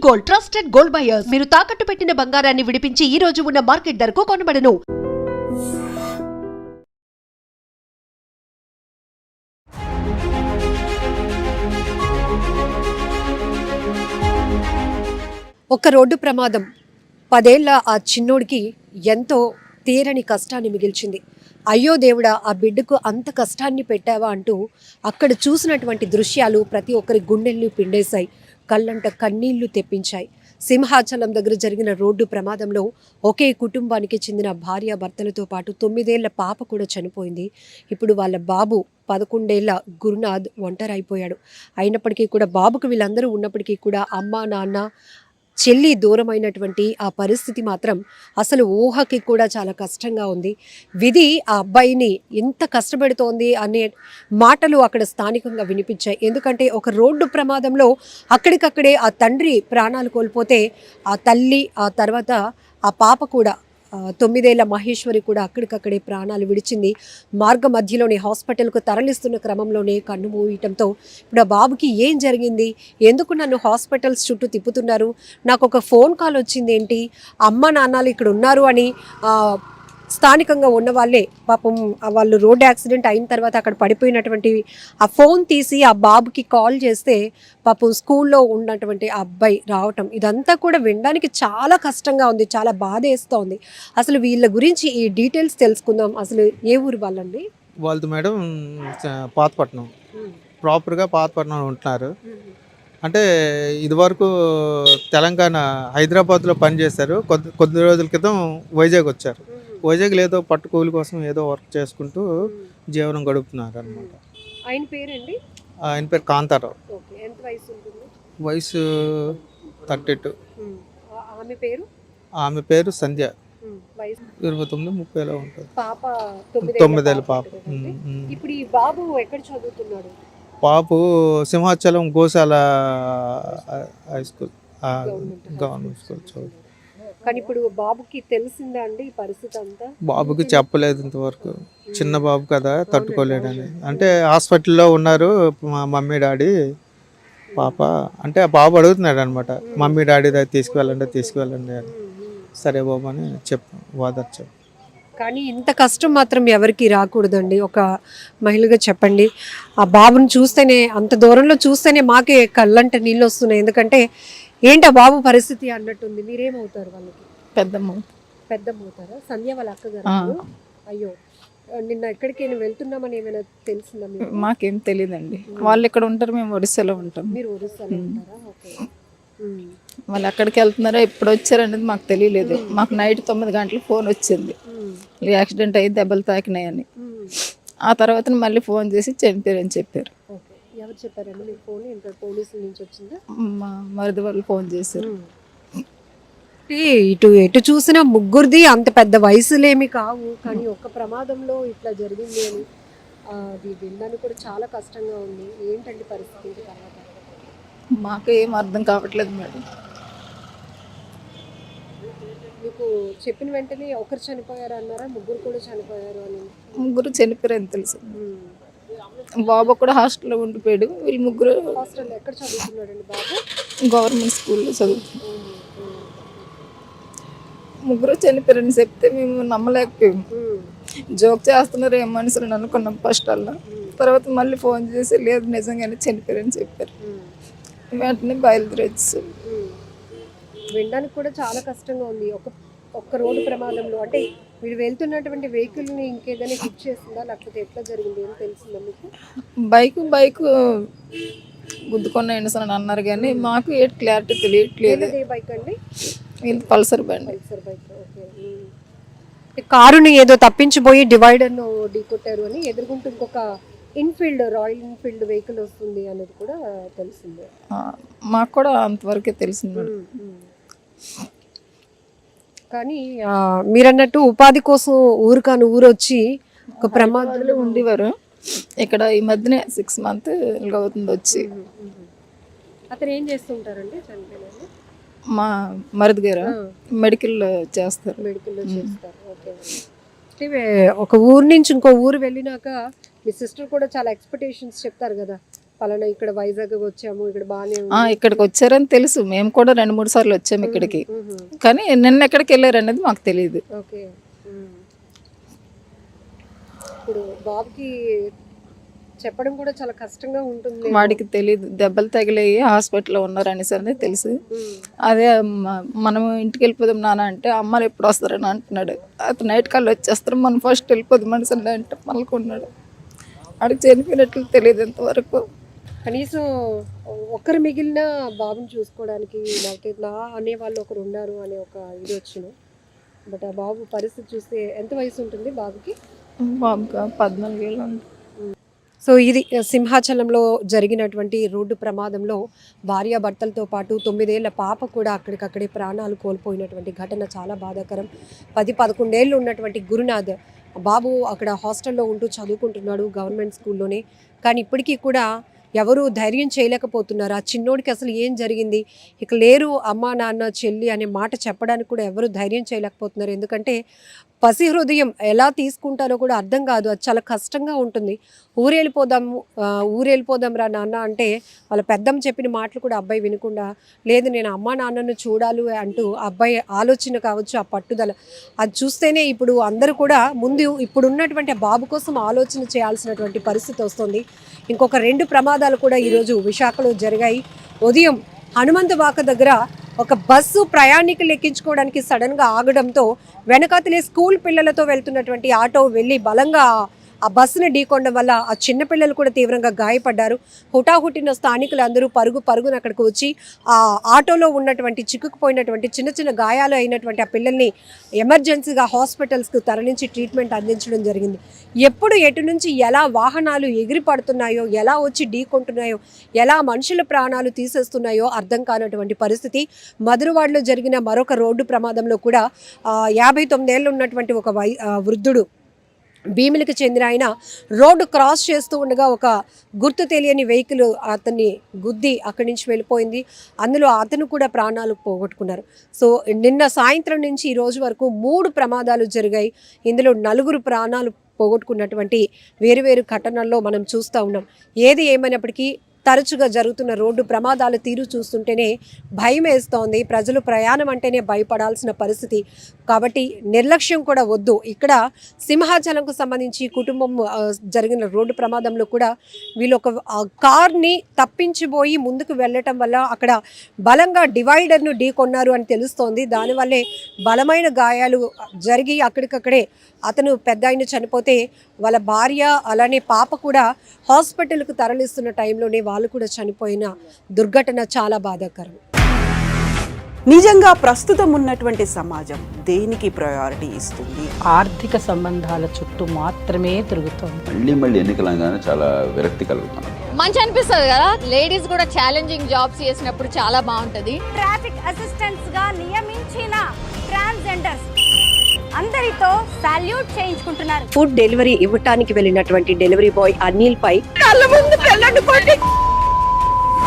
Gold trusted gold buyers మీరు తాకట్టు పెట్టిన బంగారాన్ని విడిపించి ఈ రోజు ఉన్న మార్కెట్ ధరకు కొనబడను. ఒక రోడ్డు ప్రమాదం 10 ఏళ్ల ఆ చిన్నోడికి ఎంతో తీరని కష్టాన్ని మిగిల్చింది. అయ్యో దేవుడా, ఆ బిడ్డకు అంత కష్టాన్ని పెట్టావా అంటూ అక్కడ చూసినటువంటి దృశ్యాలు ప్రతి ఒక్కరి గుండెల్ని పిండేశాయి, కళ్ళంట కన్నీళ్లు తెప్పించాయి. సింహాచలం దగ్గర జరిగిన రోడ్డు ప్రమాదంలో ఒకే కుటుంబానికి చెందిన భార్యాభర్తలతో పాటు 9 ఏళ్ల పాప కూడా చనిపోయింది. ఇప్పుడు వాళ్ళ బాబు 11 ఏళ్ల గురునాథ్ ఒంటరైపోయాడు. అయినప్పటికీ కూడా బాబుకు వీళ్ళందరూ ఉన్నప్పటికీ కూడా అమ్మ నాన్న చెల్లి దూరమైనటువంటి ఆ పరిస్థితి మాత్రం అసలు ఊహకి కూడా చాలా కష్టంగా ఉంది. విధి ఆ అబ్బాయిని ఎంత కష్టపెడుతోంది అనే మాటలు అక్కడ స్థానికంగా వినిపించాయి. ఎందుకంటే ఒక రోడ్డు ప్రమాదంలో అక్కడికక్కడే ఆ తండ్రి ప్రాణాలు కోల్పోతే ఆ తల్లి, ఆ తర్వాత ఆ పాప కూడా 9 ఏళ్ల మహేశ్వరి కూడా అక్కడికక్కడే ప్రాణాలు విడిచింది. మార్గ మధ్యలోనే హాస్పిటల్కు తరలిస్తున్న క్రమంలోనే కన్ను మూయటంతో ఇప్పుడు ఆ బాబుకి ఏం జరిగింది, ఎందుకు నన్ను హాస్పిటల్స్ చుట్టూ తిప్పుతున్నారు, నాకు ఒక ఫోన్ కాల్ వచ్చింది ఏంటి, అమ్మ నాన్నలు ఇక్కడ ఉన్నారు అని స్థానికంగా ఉన్న వాళ్ళే పాపం వాళ్ళు రోడ్ యాక్సిడెంట్ అయిన తర్వాత అక్కడ పడిపోయినటువంటి ఆ ఫోన్ తీసి ఆ బాబుకి కాల్ చేస్తే పాపం స్కూల్లో ఉన్నటువంటి ఆ అబ్బాయి రావటం, ఇదంతా కూడా వినడానికి చాలా కష్టంగా ఉంది, చాలా బాధ వేస్తోంది. అసలు వీళ్ళ గురించి ఈ డీటెయిల్స్ తెలుసుకుందాం. అసలు ఏ ఊరు వాళ్ళండి? వాళ్ళది మేడం పాతపట్నం, ప్రాపర్గా పాతపట్నం ఉంటున్నారు. అంటే ఇదివరకు తెలంగాణ హైదరాబాద్లో పనిచేశారు. కొద్ది రోజుల క్రితం వైజాగ్ వచ్చారు. వైజాగ్లో ఏదో పట్టుకూలి కోసం ఏదో వర్క్ చేసుకుంటూ జీవనం గడుపుతున్నారు అనమాట. ఆయన పేరండి? ఆయన పేరు కాంతారావు. ఎంత వయసు ఉంటుంది? వయసు 32. ఆమె పేరు? ఆమె పేరు సంధ్య. 29-30 ఉంటుంది. పాప 9 ఏళ్ళ పాప. ఇప్పుడు ఈ బాబు ఎక్కడ చదువుతున్నాడు? పాపు సింహాచలం గోశాల హై స్కూల్, గవర్నమెంట్ స్కూల్ చదువు. కానీ ఇప్పుడు బాబుకి తెలిసిందా అండి ఈ పరిస్థితి అంతా? బాబుకి చెప్పలేదు ఇంతవరకు, చిన్న బాబు కదా తట్టుకోలేడని. అంటే హాస్పిటల్లో ఉన్నారు మా మమ్మీ డాడీ. పాప అంటే ఆ బాబు అడుగుతున్నాడు అనమాట, మమ్మీ డాడీ దగ్గర తీసుకువెళ్ళండి అని. సరే బాబు అని వాదర్చాం. కానీ ఇంత కష్టం మాత్రం ఎవరికి రాకూడదండి. ఒక మహిళగా చెప్పండి, ఆ బాబుని చూస్తేనే, అంత దూరంలో చూస్తేనే మాకే కళ్ళంట నీళ్ళు వస్తున్నాయి. ఎందుకంటే ఏంటి ఆ బాబు పరిస్థితి అన్నట్టుంది. మీరేమవుతారు వాళ్ళకి? పెద్దమ్మ అవుతారా? సంధ్య వాళ్ళ అక్కగారు. అయ్యో, నిన్న ఎక్కడికైనా వెళ్తున్నామని ఏమైనా తెలిసిందా మీకు? మాకేం తెలియదండి. వాళ్ళు ఇక్కడ ఉంటారు, మేము ఒడిస్సాలో ఉంటాం. మీరు ఒడిస్సాలో ఉంటారా? ఓకే. వాళ్ళు ఎక్కడికి వెళ్తున్నారో ఎప్పుడు వచ్చారనేది మాకు తెలియలేదు. మాకు నైట్ 9 గంటలకు ఫోన్ వచ్చింది, యాక్సిడెంట్ అయ్యి దెబ్బలు తాకినాయని. ఆ తర్వాత మళ్ళీ ఫోన్ చేసి చనిపోయారని చెప్పారు. ఎవరు చెప్పారండి మీకు ఫోన్? పోలీసుల నుంచి వచ్చిందా? మా మరిది వాళ్ళు ఫోన్ చేశారు. ఎటు చూసినా ముగ్గురిది అంత పెద్ద వయసులేమి కావు, కానీ ఒక ప్రమాదంలో ఇట్లా జరిగింది అని అది వినడానికి కూడా చాలా కష్టంగా ఉంది. ఏంటంటే పరిస్థితి తర్వాత మాకు ఏం అర్థం కావట్లేదు మేడం. మీకు చెప్పిన వెంటనే ఒకరు చనిపోయారు అన్నారా, ముగ్గురు కూడా చనిపోయారు అని? ముగ్గురు చనిపోయారని తెలుసు. బాబు కూడా హాస్టల్లో ఉండిపోయాడు. వీళ్ళు ముగ్గురు హాస్టల్లో. ఎక్కడ చదువుతున్నాడండి బాబు? గవర్నమెంట్ స్కూల్లో చదువుతున్నాడు. ముగ్గురు చనిపోయారని చెప్తే మేము నమ్మలేకపోయాము. జోక్ చేస్తున్నారు ఏం మనుషులు అనుకున్నాం ఫస్ట్ అలా. తర్వాత మళ్ళీ ఫోన్ చేసి లేదు నిజంగానే చనిపోయారని చెప్పారు. వెంటనే బయలుదేరచ్చు. వినడానికి కూడా చాలా కష్టంగా ఉంది. ఒక్క రోడ్డు ప్రమాదంలో అంటే మీరు వెళ్తున్నటువంటి వెహికల్ని ఇంకేదైనా హిట్ చేసిందా, లేకపోతే ఎట్లా జరిగింది ఏం తెలిసిందా మీకు? బైక్ గుద్దుకున్న అని అన్నారు, కానీ మాకు ఏ క్లారిటీ తెలియట్లేదు. ఏ బైక్ అండి? పల్సర్ బండి. Pulsar bike. ఓకే. కారుని ఏదో తప్పించిపోయి డివైడర్ను ఢీకొట్టారు అని ఎదుర్కొంటూ ఇంకొక రాయల్ ఎన్ఫీల్డ్ వెహికల్ వస్తుంది అనేది కూడా తెలిసిందే. మాకు కూడా అంతవరకే తెలిసింది. కానీ మీరన్నట్టు ఉపాధి కోసం ఊరు వచ్చి ఒక ప్రమాదంలో ఉండేవారు. ఇక్కడ ఈ మధ్యనే 6 months అవుతుంది వచ్చి. అతను ఏం చేస్తుంటారండి చనిపోయిన? మా మరిది గారు మెడికల్లో చేస్తారు. ఓకే. ఒక ఊరు నుంచి ఇంకో ఊరు వెళ్ళినాక మీ సిస్టర్ కూడా చాలా ఎక్స్పెక్టేషన్స్ చెప్తారు కదా, పలానా ఇక్కడ వైజాగ్ వచ్చాము, ఇక్కడ బాగానే ఇక్కడికి వచ్చారని తెలుసు, మేము కూడా 2-3 సార్లు వచ్చాము ఇక్కడికి, కానీ నిన్న ఎక్కడికి వెళ్ళారు అనేది మాకు తెలియదు. ఓకే. ఇప్పుడు బాబుకి చెప్పడం కూడా చాలా కష్టంగా ఉంటుంది. వాడికి తెలియదు, దెబ్బలు తగిలాయి హాస్పిటల్లో ఉన్నారు అనేసరి తెలుసు. అదే మనం ఇంటికి వెళ్ళిపోదాం నాన్న అంటే అమ్మలు ఎప్పుడు వస్తారని అంటున్నాడు. అతను నైట్ కల్లా వచ్చేస్తారు, మనం ఫస్ట్ వెళ్ళిపోదాం మనిషి అంటే మళ్ళకున్నాడు. వాడికి చనిపోయినట్లు తెలియదు ఇంతవరకు. కనీసం ఒక్కరు మిగిలిన బాబుని చూసుకోవడానికి లేకపోతే నా అనేవాళ్ళు ఒకరు ఉన్నారు అనే ఒక ఇది వచ్చిన. బట్ ఆ బాబు పరిస్థితి చూస్తే ఎంత వయసు ఉంటుంది బాబుకి? బాబుగా 14 ఏళ్ళు ఉంది. సో ఇది సింహాచలంలో జరిగినటువంటి రోడ్డు ప్రమాదంలో భార్యాభర్తలతో పాటు 9 ఏళ్ల పాప కూడా అక్కడికక్కడే ప్రాణాలు కోల్పోయినటువంటి ఘటన చాలా బాధాకరం. 10-11 ఏళ్ళు ఉన్నటువంటి గురునాథ్ బాబు అక్కడ హాస్టల్లో ఉంటూ చదువుకుంటున్నాడు గవర్నమెంట్ స్కూల్లోనే. కానీ ఇప్పటికీ కూడా ఎవరు ధైర్యం చేయలేకపోతున్నారు. ఆ చిన్నోడికి అసలు ఏం జరిగింది, ఇక లేరు అమ్మ నాన్న చెల్లి అనే మాట చెప్పడానికి కూడా ఎవరు ధైర్యం చేయలేకపోతున్నారు. ఎందుకంటే పసి హృదయం ఎలా తీసుకుంటారో కూడా అర్థం కాదు. అది చాలా కష్టంగా ఉంటుంది. ఊరెళ్ళిపోదాం రా నాన్న అంటే వాళ్ళ పెద్దమ్మ చెప్పిన మాటలు కూడా అబ్బాయి వినకుండా, లేదు నేను అమ్మ నాన్నను చూడాలి అంటూ అబ్బాయి ఆలోచన కావచ్చు, ఆ పట్టుదల అది చూస్తేనే ఇప్పుడు అందరూ కూడా ముందు ఇప్పుడు ఉన్నటువంటి ఆ బాబు కోసం ఆలోచన చేయాల్సినటువంటి పరిస్థితి వస్తుంది. ఇంకొక 2 ప్రమాదాలు కూడా ఈరోజు విశాఖలో జరిగాయి. ఉదయం హనుమంతవాక దగ్గర ఒక బస్సు ప్రయాణికులు ఎక్కించుకోవడానికి సడన్గా ఆగడంతో వెనకాతలే స్కూల్ పిల్లలతో వెళ్తున్నటువంటి ఆటో వెళ్ళి బలంగా ఆ బస్సును ఢీకొనడం వల్ల ఆ చిన్నపిల్లలు కూడా తీవ్రంగా గాయపడ్డారు. హుటాహుటిన స్థానికులు అందరూ పరుగున అక్కడికి వచ్చి ఆ ఆటోలో ఉన్నటువంటి చిక్కుకుపోయినటువంటి చిన్న చిన్న గాయాలు అయినటువంటి ఆ పిల్లల్ని ఎమర్జెన్సీగా హాస్పిటల్స్కి తరలించి ట్రీట్మెంట్ అందించడం జరిగింది. ఎప్పుడు ఎటు నుంచి ఎలా వాహనాలు ఎగిరి పడుతున్నాయో, ఎలా వచ్చి ఢీకొంటున్నాయో, ఎలా మనుషుల ప్రాణాలు తీసేస్తున్నాయో అర్థం కానటువంటి పరిస్థితి. మధురవాడలో జరిగిన మరొక రోడ్డు ప్రమాదంలో కూడా 59 ఏళ్ళు ఉన్నటువంటి ఒక వృద్ధుడు భీమిలికి చెందిన ఆయన రోడ్డు క్రాస్ చేస్తూ ఉండగా ఒక గుర్తు తెలియని వెహికల్ అతన్ని గుద్ది అక్కడి నుంచి వెళ్ళిపోయింది. అందులో అతను కూడా ప్రాణాలు పోగొట్టుకున్నారు. సో నిన్న సాయంత్రం నుంచి ఈ రోజు వరకు 3 ప్రమాదాలు జరిగాయి. ఇందులో 4 ప్రాణాలు పోగొట్టుకున్నటువంటి వేరువేరు ఘటనల్లో మనం చూస్తూ ఉన్నాం. ఏది ఏమైనప్పటికీ తరచుగా జరుగుతున్న రోడ్డు ప్రమాదాల తీరు చూస్తుంటేనే భయం వేస్తోంది. ప్రజలు ప్రయాణం అంటేనే భయపడాల్సిన పరిస్థితి. కాబట్టి నిర్లక్ష్యం కూడా వద్దు. ఇక్కడ సింహాచలంకు సంబంధించి కుటుంబం జరిగిన రోడ్డు ప్రమాదంలో కూడా వీళ్ళు ఒక కార్ని తప్పించిపోయి ముందుకు వెళ్ళటం వల్ల అక్కడ బలంగా డివైడర్ను ఢీకొన్నారు అని తెలుస్తోంది. దానివల్లే బలమైన గాయాలు జరిగి అక్కడికక్కడే అతను పెద్ద ఆయన చనిపోతే వాళ్ళ భార్య అలానే పాప కూడా హాస్పిటల్కు తరలిస్తున్న టైంలోనే వాళ్ళు కూడా చనిపోయిన దుర్ఘటన చాలా బాధాకరం. నిజంగా ప్రస్తుతం ఉన్నటువంటి సమాజం దేనికి ప్రయారిటీ ఇస్తుంది? ఆర్థిక సంబంధాల చుట్టూ మాత్రమే తిరుగుతోంది. మళ్ళీ ఎన్నికలంగానే చాలా విరక్తి కలుగుతాను. మంచి అనిపిస్తుంది కదా, లేడీస్ కూడా ఛాలెంజింగ్ జాబ్స్ చేసినప్పుడు చాలా బాగుంటది. ట్రాఫిక్ అసిస్టెంట్స్ గా నియమించిన ట్రాన్స్జెండర్స్ అందరితో సాల్యూట్ చేయించుకుంటున్నారు. ఫుడ్ డెలివరీ ఇవ్వటానికి వెళ్ళినటువంటి డెలివరీ బాయ్ అనిల్ పై కళ్ళ ముందు